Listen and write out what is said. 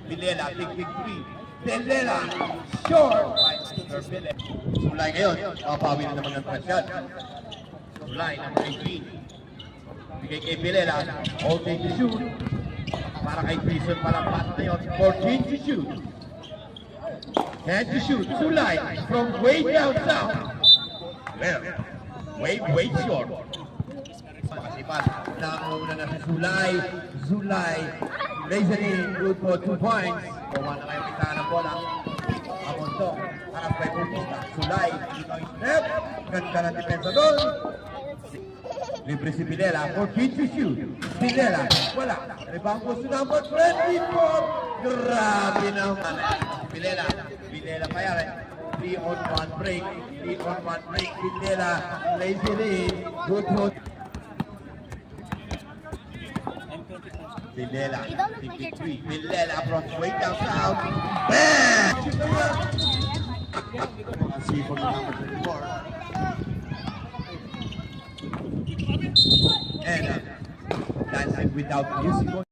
Villela, big three. Villela, short by Mr. Villela. Sulay ngayon, makapawi na naman ng pressure. Sulay, number 18. Bigay kay Villela, okay to shoot. Para kay Grison palang pass ngayon, 14 to shoot. 10 to shoot. Sulay, from way down south. Well, way short. Makasipan, nakauna na si Sulay. Sulay, Lazerin, good for 2 points. Kuha na kayo kita ng bola. Amonto, harap kay Bautista. Sulay, step. Ganda ng depensa doon. Libre si Villela, 14 to shoot. Villela, wala. Rebound goes to number 24. Grabe naman. Villela pa yan. 3-on-1 break. 3-on-1 break. Villela, Lazerin, good for Villela, 53. Villela from way down south. Bam! See for number 24. And dancing without music.